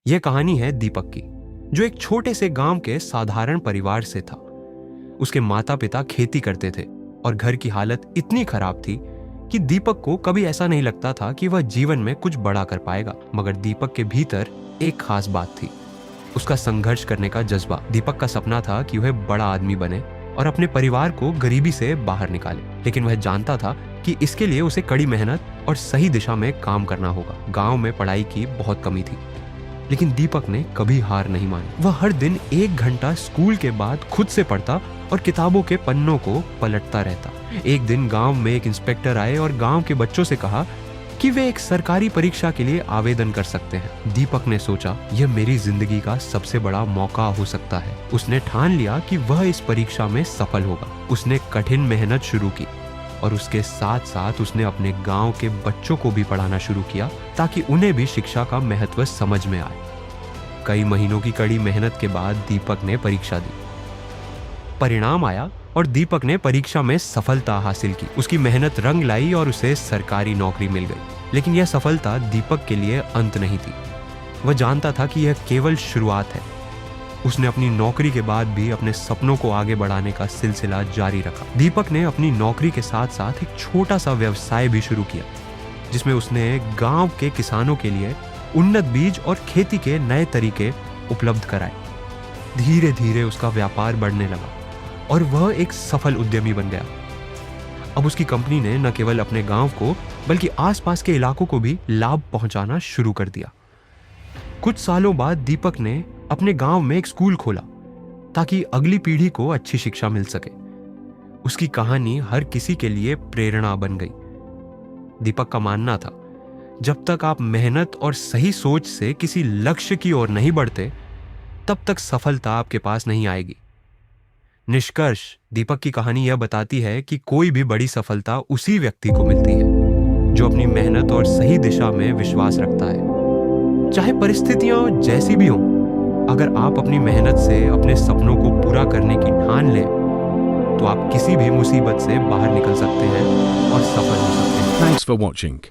यह कहानी है दीपक की, जो एक छोटे से गांव के साधारण परिवार से था। उसके माता पिता खेती करते थे और घर की हालत इतनी खराब थी कि दीपक को कभी ऐसा नहीं लगता था कि वह जीवन में कुछ बड़ा कर पाएगा। मगर दीपक के भीतर एक खास बात थी, उसका संघर्ष करने का जज्बा। दीपक का सपना था कि वह बड़ा आदमी बने और अपने परिवार को गरीबी से बाहर निकाले, लेकिन वह जानता था कि इसके लिए उसे कड़ी मेहनत और सही दिशा में काम करना होगा। गांव में पढ़ाई की बहुत कमी थी, लेकिन दीपक ने कभी हार नहीं मानी। वह हर दिन 1 घंटा स्कूल के बाद खुद से पढ़ता और किताबों के पन्नों को पलटता रहता। एक दिन गांव में एक इंस्पेक्टर आए और गांव के बच्चों से कहा कि वे एक सरकारी परीक्षा के लिए आवेदन कर सकते हैं। दीपक ने सोचा, यह मेरी जिंदगी का सबसे बड़ा मौका हो सकता है। उसने ठान लिया कि वह इस परीक्षा में सफल होगा। उसने कठिन मेहनत शुरू की और उसके साथ साथ उसने अपने गांव के बच्चों को भी पढ़ाना शुरू किया ताकि उन्हें भी शिक्षा का महत्व समझ में आए। कई महीनों की कड़ी मेहनत के बाद दीपक ने परीक्षा दी। परिणाम आया और दीपक ने परीक्षा में सफलता हासिल की। उसकी मेहनत रंग लाई और उसे सरकारी नौकरी मिल गई। लेकिन यह सफलता दीपक के लिए अंत नहीं थी। वह जानता था कि यह केवल शुरुआत है। उसने अपनी नौकरी के बाद भी अपने सपनों को आगे बढ़ाने का सिलसिला जारी रखा। दीपक ने अपनी नौकरी के साथ साथ एक छोटा सा व्यवसाय भी शुरू किया, जिसमें उसने गांव के किसानों के लिए उन्नत बीज और खेती के नए तरीके उपलब्ध कराए। धीरे धीरे उसका व्यापार बढ़ने लगा और वह एक सफल उद्यमी बन गया। अब उसकी कंपनी ने न केवल अपने गांव को बल्कि आसपास के इलाकों को भी लाभ पहुंचाना शुरू कर दिया। कुछ सालों बाद दीपक ने अपने गांव में एक स्कूल खोला ताकि अगली पीढ़ी को अच्छी शिक्षा मिल सके। उसकी कहानी हर किसी के लिए प्रेरणा बन गई। दीपक का मानना था, जब तक आप मेहनत और सही सोच से किसी लक्ष्य की ओर नहीं बढ़ते, तब तक सफलता आपके पास नहीं आएगी। निष्कर्ष, दीपक की कहानी यह बताती है कि कोई भी बड़ी सफलता उसी व्यक्ति को मिलती है जो अपनी मेहनत और सही दिशा में विश्वास रखता है। चाहे परिस्थितियां जैसी भी हों, अगर आप अपनी मेहनत से अपने सपनों को पूरा करने की ठान लें, तो आप किसी भी मुसीबत से बाहर निकल सकते हैं और सफल हो सकते हैं। Thanks for watching.